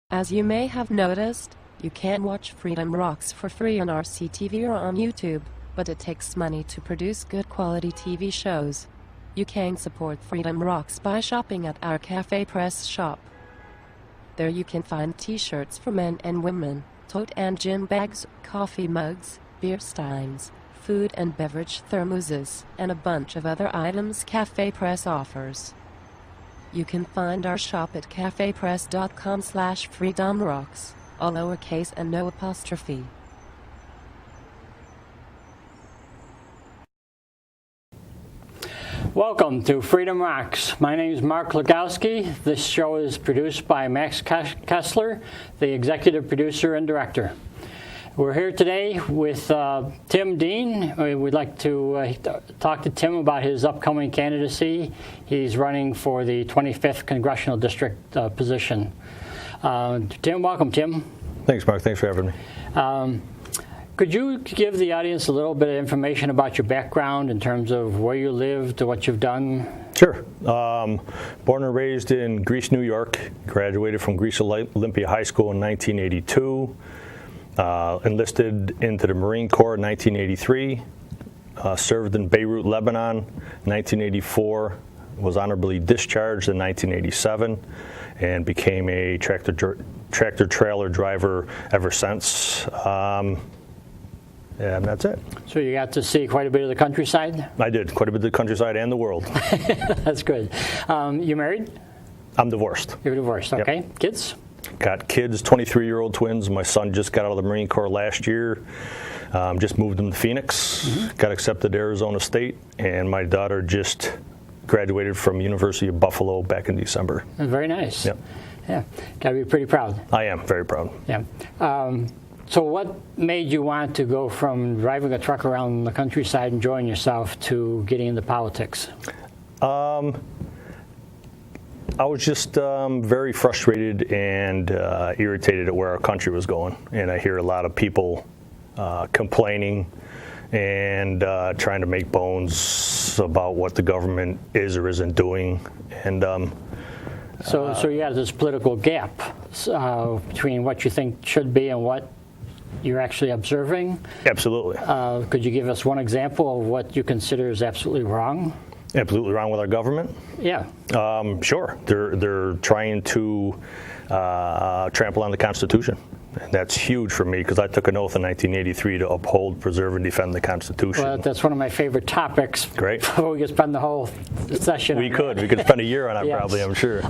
As you may have noticed, you can watch Freedom Rocks for free on RCTV or on YouTube, but it takes money to produce good quality TV shows. You can support Freedom Rocks by shopping at our Cafe Press shop. There you can find t-shirts for men and women, tote and gym bags, coffee mugs, beer steins, food and beverage thermoses, and a bunch of other items Cafe Press offers. You can find our shop at cafepress.com/freedomrocks, all lowercase and no apostrophe. Welcome to Freedom Rocks. My name is Mark Glogowski. This show is produced by Max Kessler, the executive producer and director. We're here today with Tim Dean. We'd like to talk to Tim about his upcoming candidacy. He's running for the 25th Congressional District position. Tim, welcome, Tim. Thanks, Mark. Thanks for having me. Could you give the audience a little bit of information about your background in terms of where you lived, what you've done? Sure. Born and raised in Greece, New York. Graduated from Greece Olympia High School in 1982. Enlisted into the Marine Corps in 1983, served in Beirut, Lebanon, 1984, was honorably discharged in 1987, and became a tractor-trailer driver ever since. And that's it. So you got to see quite a bit of the countryside? I did, quite a bit of the countryside and the world. That's good. You married? I'm divorced. You're divorced, okay. Yep. Kids? Got kids, 23-year-old twins. My son just got out of the Marine Corps last year. Just moved him to Phoenix. Mm-hmm. Got accepted to Arizona State. And my daughter just graduated from University of Buffalo back in December. Very nice. Yep. Yeah. Got to be pretty proud. I am very proud. Yeah. So what made you want to go from driving a truck around the countryside enjoying yourself to getting into politics? I was just very frustrated and irritated at where our country was going. And I hear a lot of people complaining and trying to make bones about what the government is or isn't doing. And so you have this political gap between what you think should be and what you're actually observing? Absolutely. Could you give us one example of what you consider is absolutely wrong? Absolutely wrong with our government? Yeah. Sure. They're trying to trample on the Constitution. And that's huge for me because I took an oath in 1983 to uphold, preserve, and defend the Constitution. Well, that's one of my favorite topics. Great. We could spend the whole session on that. We could spend a year on it. Yes. Probably, I'm sure.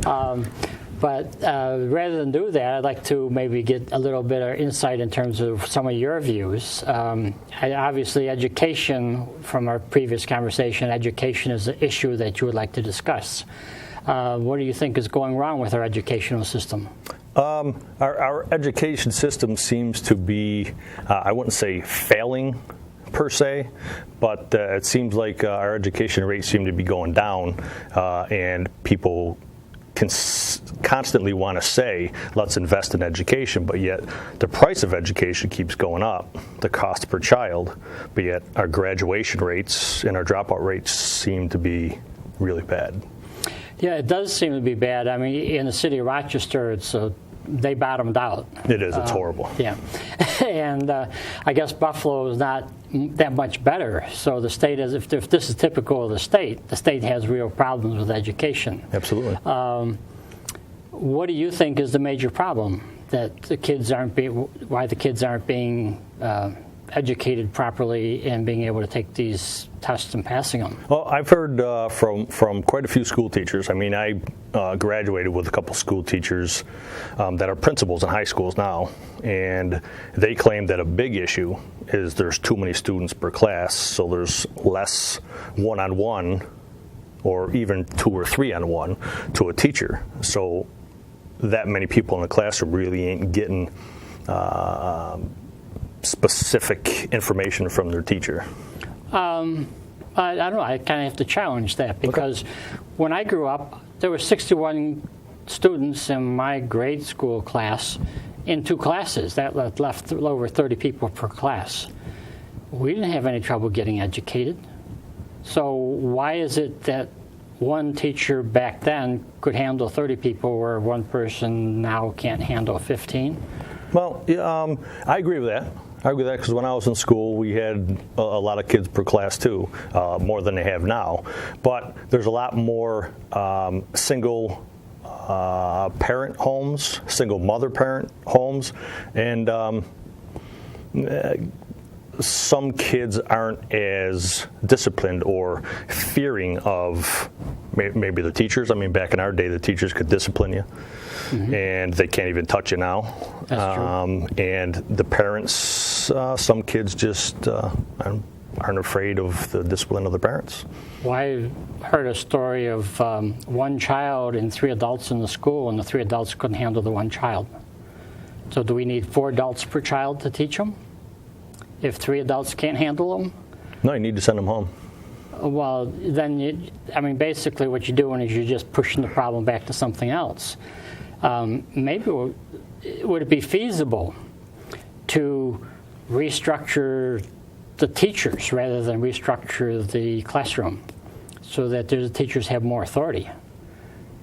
But rather than do that, I'd like to maybe get a little bit of insight in terms of some of your views. Obviously, education, from our previous conversation, education is an issue that you would like to discuss. What do you think is going wrong with our educational system? Our education system seems to be, I wouldn't say failing per se, but it seems like our education rates seem to be going down, and people constantly want to say, let's invest in education, but yet the price of education keeps going up, the cost per child, but yet our graduation rates and our dropout rates seem to be really bad. Yeah, it does seem to be bad. I mean, in the city of Rochester, they bottomed out. It is. It's horrible. Yeah. And I guess Buffalo is not that much better. So the state is, if this is typical of the state has real problems with education. Absolutely. What do you think is the major problem that why the kids aren't being educated properly and being able to take these tests and passing them? Well, I've heard from quite a few school teachers. I mean, I graduated with a couple school teachers that are principals in high schools now, and they claim that a big issue is there's too many students per class, so there's less one-on-one or even 2 or 3-on-1 to a teacher. So that many people in the classroom really ain't getting specific information from their teacher? I don't know. I kind of have to challenge that because when I grew up, there were 61 students in my grade school class in 2 classes. That left over 30 people per class. We didn't have any trouble getting educated. So why is it that one teacher back then could handle 30 people where one person now can't handle 15? Well, I agree with that. I agree with that because when I was in school, we had a lot of kids per class too, more than they have now. But there's a lot more single parent homes, single mother parent homes, and some kids aren't as disciplined or fearing of maybe the teachers. I mean, back in our day, the teachers could discipline you, and they can't even touch you now. That's true. And the parents, some kids just aren't afraid of the discipline of the parents. Well, I heard a story of one child and 3 adults in the school, and the 3 adults couldn't handle the one child. So do we need 4 adults per child to teach them? If 3 adults can't handle them? No, you need to send them home. Well, then, basically what you're doing is you're just pushing the problem back to something else. Maybe would it be feasible to restructure the teachers rather than restructure the classroom so that the teachers have more authority?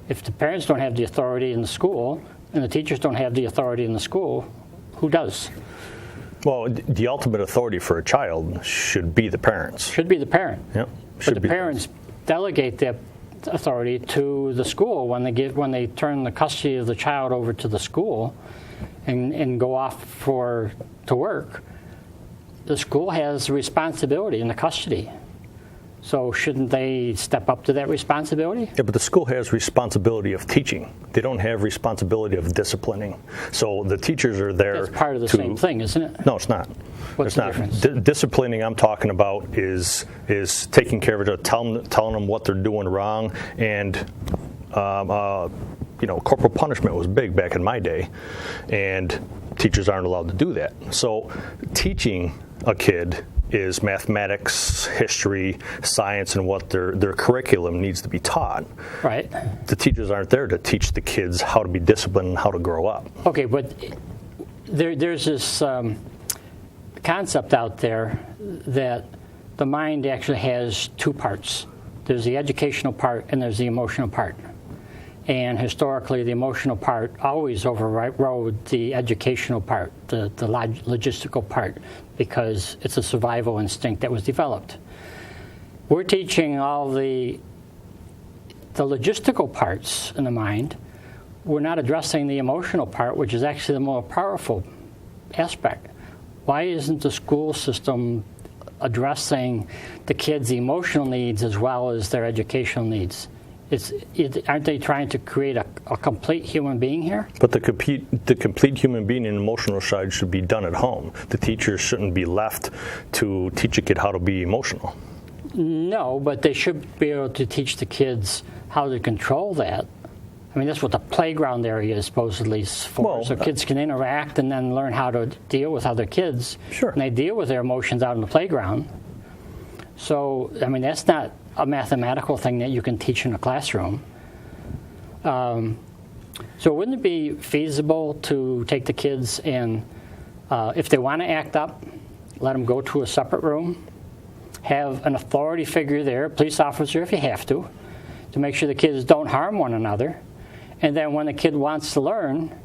If the parents don't have the authority in the school and the teachers don't have the authority in the school, who does? Well, the ultimate authority for a child should be the parents. Should be the parent. Yep. But the parents delegate that authority to the school when they turn the custody of the child over to the school and go off to work. The school has the responsibility in the custody. So shouldn't they step up to that responsibility? Yeah, but the school has responsibility of teaching. They don't have responsibility of disciplining. So the teachers are there. That's part of the same thing, isn't it? No, it's not. What's the difference? Disciplining I'm talking about is taking care of it, telling them what they're doing wrong, and corporal punishment was big back in my day, and teachers aren't allowed to do that. So teaching a kid is mathematics, history, science, and what their curriculum needs to be taught. Right. The teachers aren't there to teach the kids how to be disciplined and how to grow up. Okay, but there's this concept out there that the mind actually has 2 parts. There's the educational part and there's the emotional part. And historically, the emotional part always overrode the educational part, the logistical part, because it's a survival instinct that was developed. We're teaching all the logistical parts in the mind. We're not addressing the emotional part, which is actually the more powerful aspect. Why isn't the school system addressing the kids' emotional needs as well as their educational needs? Aren't they trying to create a complete human being here? But the complete human being and emotional side should be done at home. The teachers shouldn't be left to teach a kid how to be emotional. No, but they should be able to teach the kids how to control that. I mean, that's what the playground area is supposedly for, so kids can interact and then learn how to deal with other kids. Sure. And they deal with their emotions out in the playground. So, I mean, that's not a mathematical thing that you can teach in a classroom. So wouldn't it be feasible to take the kids and, if they want to act up, let them go to a separate room, have an authority figure there, a police officer if you have to make sure the kids don't harm one another, and then when the kid wants to learn,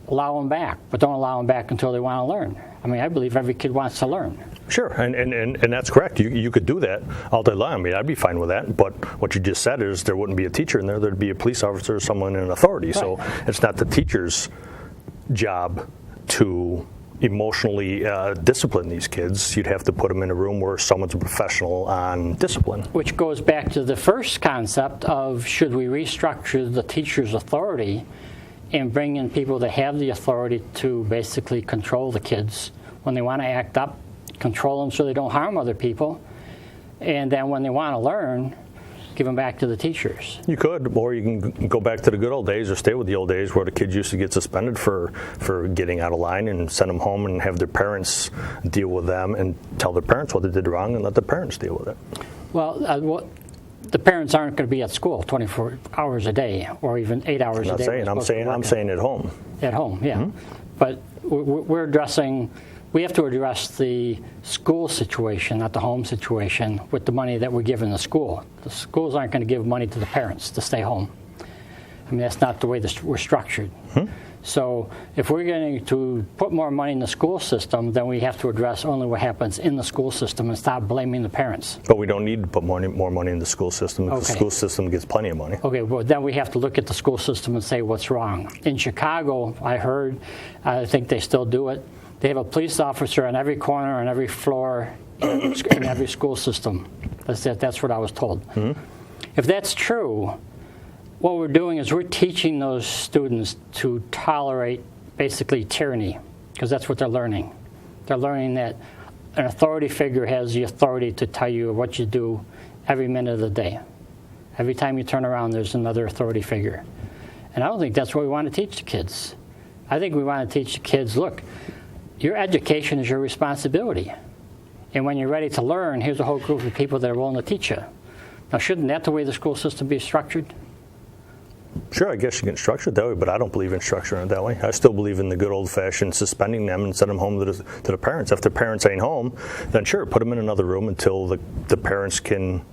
allow them back, but don't allow them back until they want to learn. I mean, I believe every kid wants to learn. Sure, and that's correct. You could do that all day long. I mean, I'd be fine with that. But what you just said is there wouldn't be a teacher in there. There'd be a police officer or someone in authority. Right. So it's not the teacher's job to emotionally discipline these kids. You'd have to put them in a room where someone's a professional on discipline. Which goes back to the first concept of should we restructure the teacher's authority and bring in people that have the authority to basically control the kids when they want to act up, control them so they don't harm other people, and then when they want to learn, give them back to the teachers. You could, or you can go back to the good old days or stay with the old days where the kids used to get suspended for getting out of line and send them home and have their parents deal with them and tell their parents what they did wrong and let the parents deal with it. Well, the parents aren't going to be at school 24 hours a day or even 8 hours a day. I'm saying at home. At home, yeah. Mm-hmm. But we have to address the school situation, not the home situation, with the money that we're giving the school. The schools aren't going to give money to the parents to stay home. I mean, that's not the way we're structured. Mm-hmm. So if we're going to put more money in the school system, then we have to address only what happens in the school system and stop blaming the parents. But we don't need to put more money in the school system because the school system gets plenty of money. Okay, well, then we have to look at the school system and say what's wrong. In Chicago, I think they still do it, they have a police officer on every corner, on every floor, in every school system. That's what I was told. Mm-hmm. If that's true, what we're doing is we're teaching those students to tolerate basically tyranny, because that's what they're learning. They're learning that an authority figure has the authority to tell you what you do every minute of the day. Every time you turn around, there's another authority figure. And I don't think that's what we want to teach the kids. I think we want to teach the kids, look, your education is your responsibility. And when you're ready to learn, here's a whole group of people that are willing to teach you. Now, shouldn't that the way the school system be structured? Sure, I guess you can structure it that way, but I don't believe in structuring it that way. I still believe in the good old-fashioned suspending them and send them home to the parents. If the parents ain't home, then sure, put them in another room until the parents can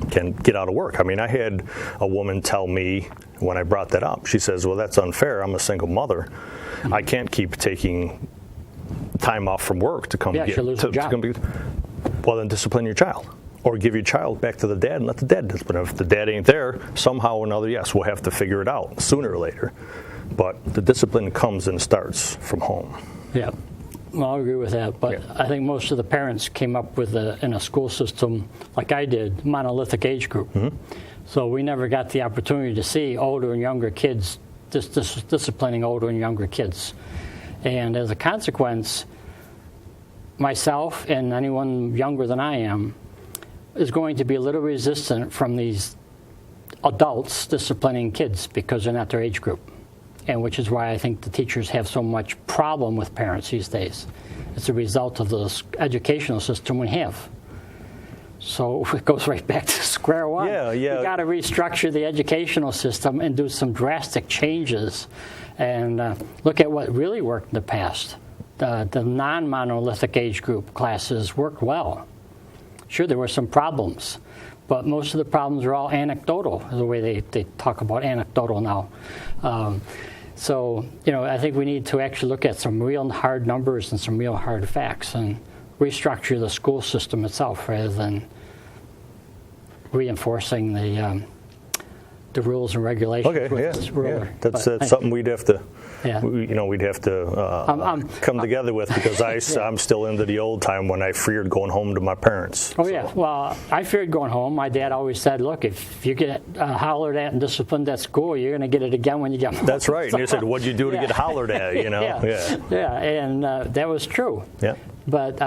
get out of work. I mean, I had a woman tell me when I brought that up, she says, well, that's unfair. I'm a single mother. I can't keep taking time off from work to come she'll lose her job. Well, then discipline your child. Or give your child back to the dad and let the dad discipline. If the dad ain't there, somehow or another, yes, we'll have to figure it out sooner or later. But the discipline comes and starts from home. Yeah, well, I agree with that. But I think most of the parents came up with, in a school system, like I did, monolithic age group. Mm-hmm. So we never got the opportunity to see older and younger kids disciplining older and younger kids. And as a consequence, myself and anyone younger than I am is going to be a little resistant from these adults disciplining kids because they're not their age group, and which is why I think the teachers have so much problem with parents these days. It's a result of the educational system we have. So it goes right back to square one. You got to restructure the educational system and do some drastic changes and look at what really worked in the past. The non-monolithic age group classes worked well. Sure, there were some problems, but most of the problems are all anecdotal, the way they talk about anecdotal now. So, I think we need to actually look at some real hard numbers and some real hard facts and restructure the school system itself rather than reinforcing the rules and regulations. Okay, that's something we'd have to. Yeah. We'd have to come together with because I'm still into the old time when I feared going home to my parents. Oh, yeah. Well, I feared going home. My dad always said, look, if you get hollered at and disciplined at school, you're going to get it again when you get home. That's right. And you said, what'd you do to get hollered at, Yeah, and that was true. Yeah. But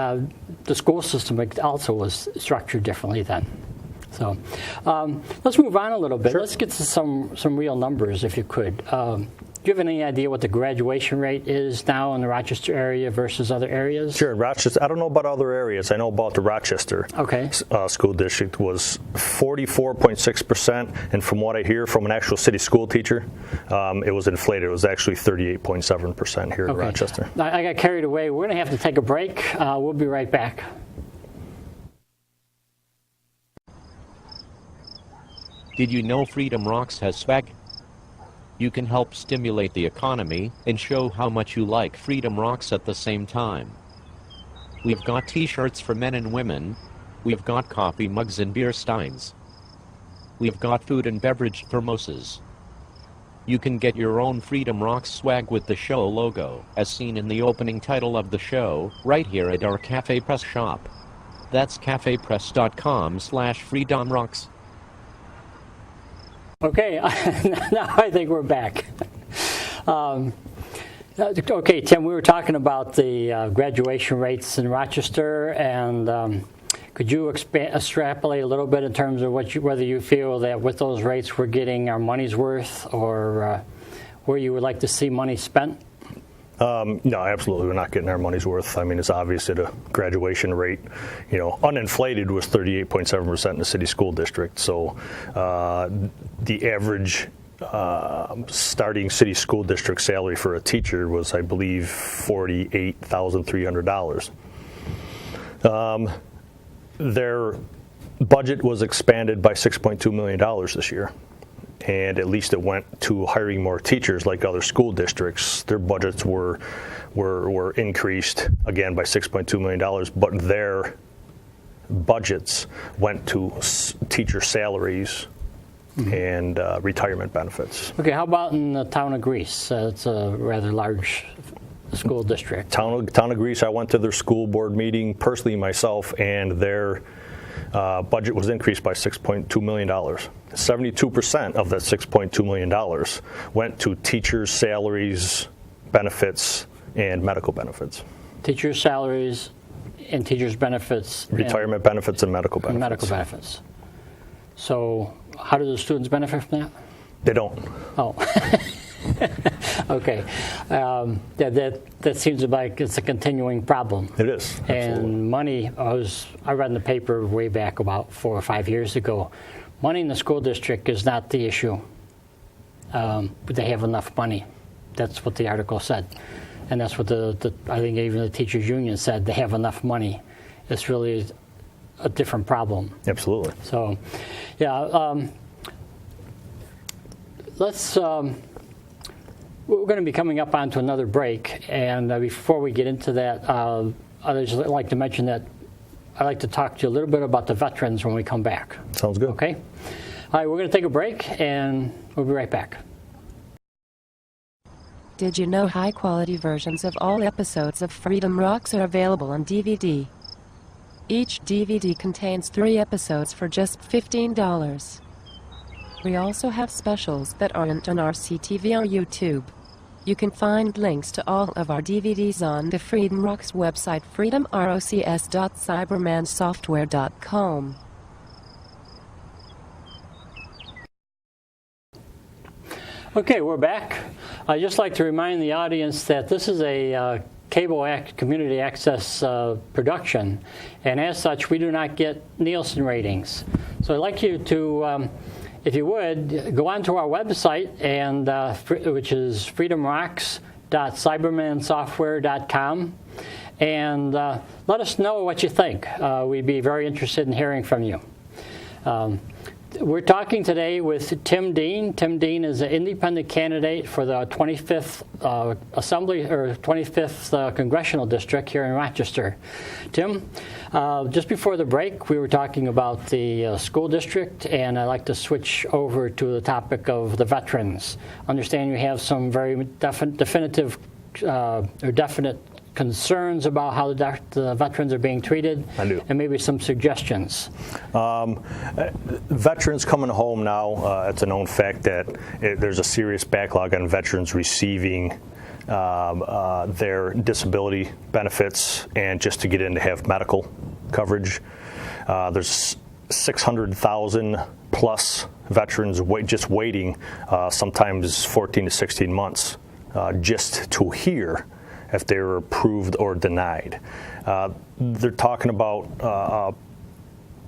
the school system also was structured differently then. So let's move on a little bit. Sure. Let's get to some real numbers, if you could. Do you have any idea what the graduation rate is now in the Rochester area versus other areas? Sure, Rochester. I don't know about other areas. I know about the Rochester school district was 44.6%, and from what I hear from an actual city school teacher, it was inflated. It was actually 38.7% here in Rochester. I got carried away. We're going to have to take a break. We'll be right back. Did you know Freedom Rocks has swag? You can help stimulate the economy and show how much you like Freedom Rocks at the same time. We've got t-shirts for men and women. We've got coffee mugs and beer steins. We've got food and beverage thermoses. You can get your own Freedom Rocks swag with the show logo, as seen in the opening title of the show, right here at our Cafe Press shop. That's cafepress.com/freedomrocks. Okay, now I think we're back. Okay, Tim, we were talking about the graduation rates in Rochester, and Could you extrapolate a little bit in terms of whether you feel that with those rates we're getting our money's worth, or where you would like to see money spent? No, absolutely. We're not getting our money's worth. I mean, it's obvious that a graduation rate, uninflated was 38.7% in the city school district. So the average starting city school district salary for a teacher was, I believe, $48,300. Their budget was expanded by $6.2 million this year. And at least it went to hiring more teachers like other school districts. Their budgets were increased, again, by $6.2 million, but their budgets went to teacher salaries and retirement benefits. Okay, how about in the town of Greece? It's a rather large school district. Town of Greece, I went to their school board meeting personally myself, and their budget was increased by $6.2 million. 72% of that $6.2 million went to teachers' salaries, benefits, and medical benefits. Teachers' salaries and teachers' benefits. Retirement benefits and medical benefits. And medical benefits. So how do the students benefit from that? They don't. Oh. Okay. That seems like it's a continuing problem. It is. Absolutely. And money, I read in the paper way back about 4 or 5 years ago, money in the school district is not the issue. They have enough money. That's what the article said. And that's what I think even the teachers union said, they have enough money. It's really a different problem. Absolutely. So, yeah, we're going to be coming up onto another break, and before we get into that, I'd just like to mention that I'd like to talk to you a little bit about the veterans when we come back. Sounds good. Okay? All right, we're going to take a break, and we'll be right back. Did you know high-quality versions of all episodes of Freedom Rocks are available on DVD? Each DVD contains 3 episodes for just $15. We also have specials that aren't on RCTV or YouTube. You can find links to all of our DVDs on the Freedom Rocks website, freedomrocks.cybermansoftware.com. Okay, we're back. I'd just like to remind the audience that this is a community access production, and as such, we do not get Nielsen ratings. So I'd like you to, if you would, go onto our website, and which is freedomrocks.cybermansoftware.com, and let us know what you think. We'd be very interested in hearing from you. We're talking today with Tim Dean. Tim Dean is an independent candidate for the 25th Assembly or 25th Congressional District here in Rochester. Tim, just before the break, we were talking about the school district, and I'd like to switch over to the topic of the veterans. I understand you have some very definite concerns about how the veterans are being treated. I do. And maybe some suggestions. Veterans coming home now, it's a known fact that there's a serious backlog on veterans receiving their disability benefits and just to get in to have medical coverage. There's 600,000 plus veterans just waiting, sometimes 14 to 16 months, just to hear if they were approved or denied. They're talking about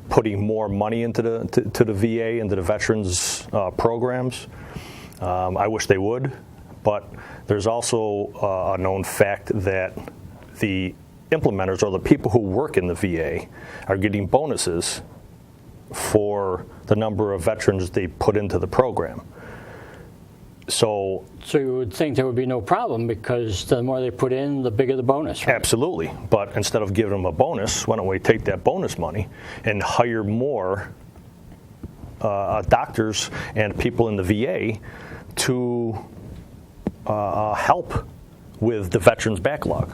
putting more money into the VA, into the veterans programs. I wish they would, but there's also a known fact that the implementers, or the people who work in the VA, are getting bonuses for the number of veterans they put into the program. So you would think there would be no problem, because the more they put in, the bigger the bonus, right? Absolutely. But instead of giving them a bonus, why don't we take that bonus money and hire more doctors and people in the VA to help with the veterans backlog?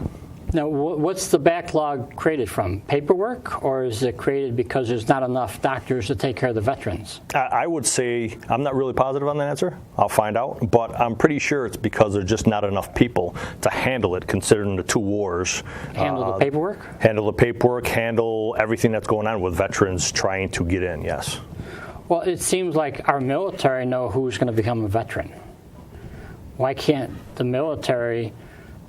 Now, what's the backlog created from? Paperwork, or is it created because there's not enough doctors to take care of the veterans? I would say, I'm not really positive on that answer. I'll find out. But I'm pretty sure it's because there's just not enough people to handle it, considering the 2 wars. Handle the paperwork? Handle the paperwork, handle everything that's going on with veterans trying to get in, yes. Well, it seems like our military know who's going to become a veteran. Why can't the military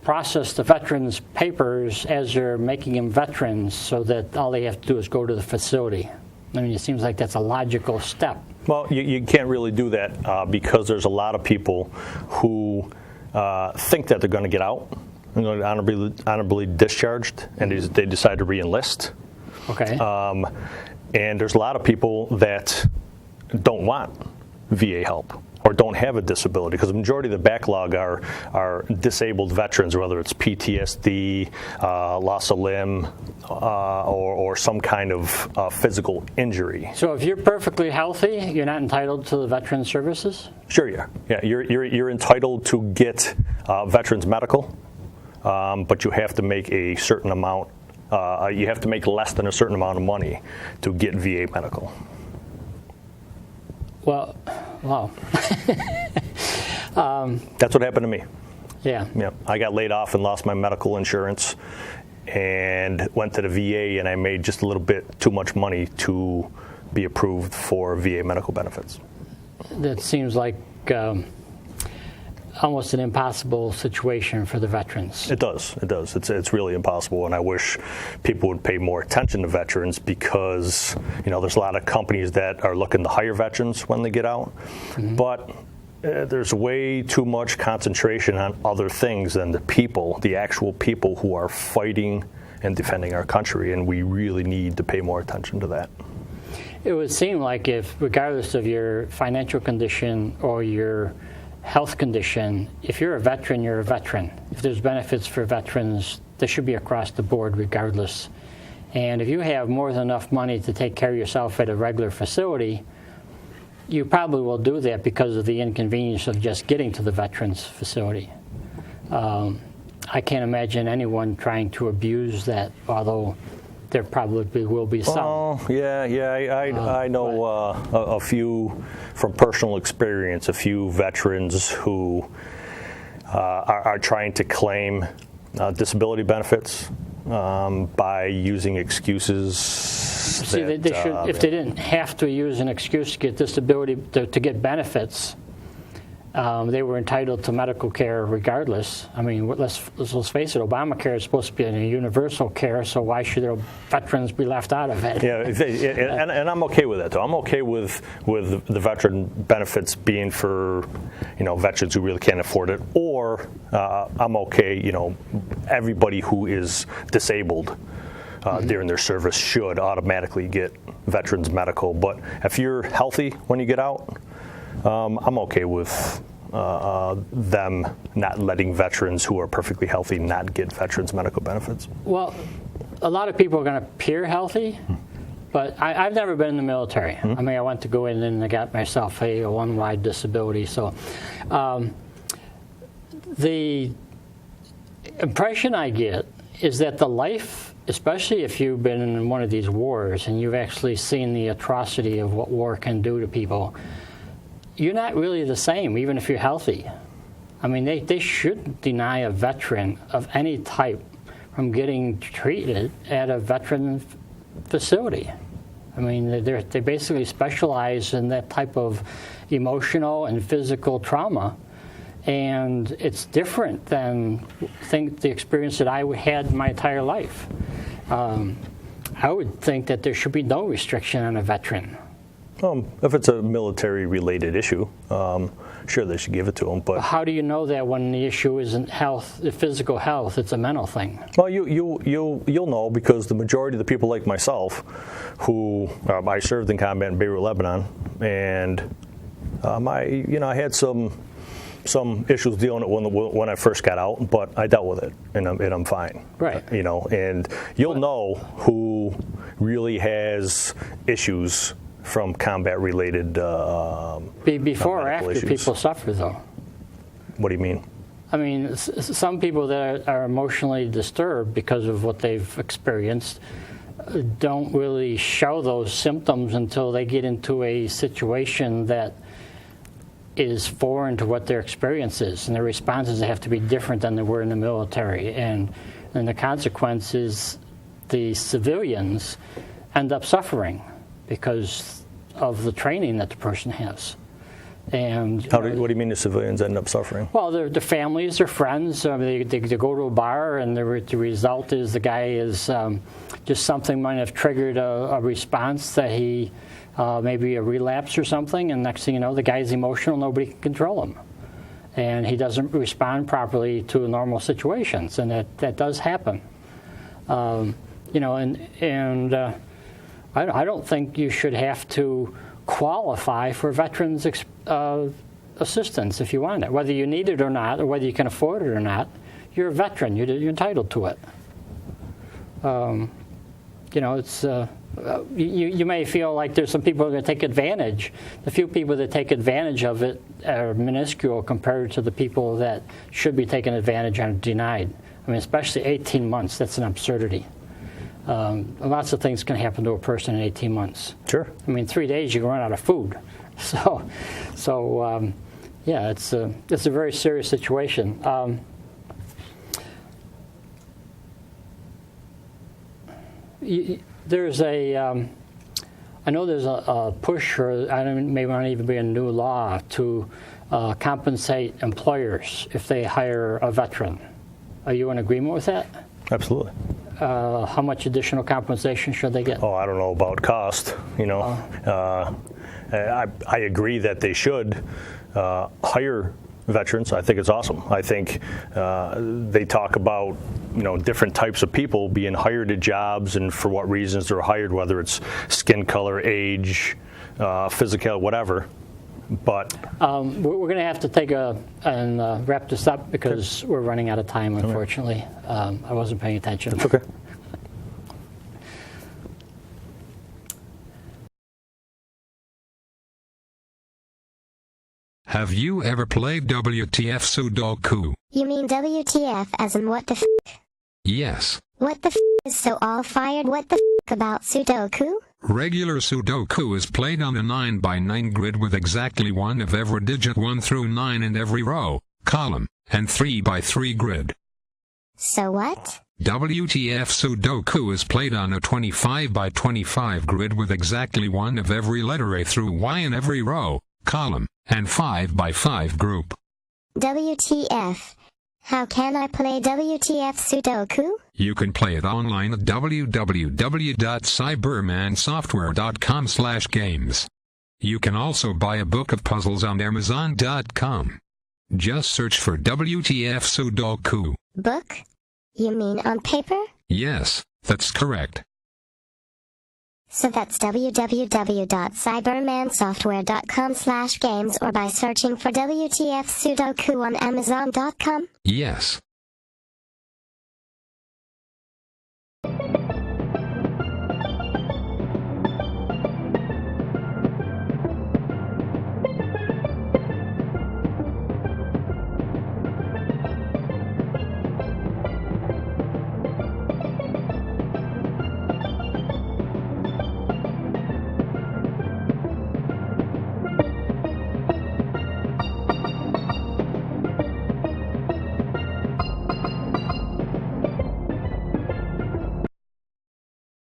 process the veterans' papers as they're making them veterans so that all they have to do is go to the facility? I mean, it seems like that's a logical step. Well, you can't really do that because there's a lot of people who think that they're going to get out and going to honorably discharged, and they decide to re-enlist. Okay. And there's a lot of people that don't want VA help or don't have a disability, because the majority of the backlog are disabled veterans, whether it's PTSD, loss of limb, or some kind of physical injury. So if you're perfectly healthy, you're not entitled to the veteran services? Sure, yeah. You're entitled to get veterans medical, but you have to make a certain amount. You have to make less than a certain amount of money to get VA medical. Well, wow. That's what happened to me. Yeah. Yeah. I got laid off and lost my medical insurance and went to the VA, and I made just a little bit too much money to be approved for VA medical benefits. That seems like almost an impossible situation for the veterans. It does. It does. It's really impossible, and I wish people would pay more attention to veterans, because there's a lot of companies that are looking to hire veterans when they get out, but there's way too much concentration on other things than the actual people who are fighting and defending our country, and we really need to pay more attention to that. It would seem like if, regardless of your financial condition or your health condition, if you're a veteran, you're a veteran. If there's benefits for veterans, they should be across the board regardless. And if you have more than enough money to take care of yourself at a regular facility, you probably will do that because of the inconvenience of just getting to the veterans facility. I can't imagine anyone trying to abuse that, although there probably will be some. Oh, yeah. I know a few from personal experience, a few veterans who are trying to claim disability benefits by using excuses. See, they should, if they didn't have to use an excuse to get disability, to get benefits, they were entitled to medical care regardless. I mean, let's face it, Obamacare is supposed to be a universal care, so why should their veterans be left out of it? Yeah, and I'm okay with that, though. I'm okay with the veteran benefits being for, veterans who really can't afford it, or I'm okay, everybody who is disabled during their service should automatically get veterans medical. But if you're healthy when you get out, I'm okay with them not letting veterans who are perfectly healthy not get veterans medical benefits. Well, a lot of people are going to appear healthy, but I've never been in the military. I mean, I went to go in and I got myself a one-wide disability. So the impression I get is that the life, especially if you've been in one of these wars and you've actually seen the atrocity of what war can do to people, you're not really the same, even if you're healthy. I mean, they shouldn't deny a veteran of any type from getting treated at a veteran facility. I mean, they basically specialize in that type of emotional and physical trauma, and it's different than the experience that I had my entire life. I would think that there should be no restriction on a veteran. If it's a military-related issue, sure, they should give it to them. But how do you know that when the issue isn't health, physical health, it's a mental thing? Well, you'll know, because the majority of the people like myself, who I served in combat in Beirut, Lebanon, and I had some issues dealing with it when I first got out, but I dealt with it, and I'm fine. Right. And you'll know who really has issues from combat-related before or after issues. people suffer, though. What do you mean? I mean, some people that are emotionally disturbed because of what they've experienced don't really show those symptoms until they get into a situation that is foreign to what their experience is, and their responses have to be different than they were in the military. And the consequence is the civilians end up suffering because of the training that the person has. And what do you mean the civilians end up suffering? Well, their families, their friends, they go to a bar, and the result is the guy is just something might have triggered a response that he maybe a relapse or something, and next thing you know, the guy's emotional, nobody can control him. And he doesn't respond properly to normal situations, and that does happen. I don't think you should have to qualify for veterans assistance if you want it. Whether you need it or not, or whether you can afford it or not, you're a veteran. You're entitled to it. It's you may feel like there's some people who are going to take advantage. The few people that take advantage of it are minuscule compared to the people that should be taken advantage and denied. I mean, especially 18 months. That's an absurdity. Lots of things can happen to a person in 18 months. Sure. I mean, 3 days you can run out of food. Yeah, it's a very serious situation. There's I know there's a push, or maybe not even be a new law to compensate employers if they hire a veteran. Are you in agreement with that? Absolutely. How much additional compensation should they get? Oh, I don't know about cost. I agree that they should hire veterans. I think it's awesome. I think they talk about different types of people being hired at jobs and for what reasons they're hired, whether it's skin color, age, physical, whatever. But we're going to have to take and wrap this up because we're running out of time, unfortunately. I wasn't paying attention. That's okay. Have you ever played WTF Sudoku? You mean WTF as in what the f***? Yes. What the f*** is so all fired? What the f*** about Sudoku? Regular Sudoku is played on a 9x9 grid with exactly one of every digit 1 through 9 in every row, column, and 3x3 grid. So what? WTF Sudoku is played on a 25x25 grid with exactly one of every letter A through Y in every row, column, and 5x5 group. WTF. How can I play WTF Sudoku? You can play it online at www.cybermansoftware.com/games. You can also buy a book of puzzles on Amazon.com. Just search for WTF Sudoku. Book? You mean on paper? Yes, that's correct. So that's www.cybermansoftware.com/games or by searching for WTF Sudoku on Amazon.com? Yes.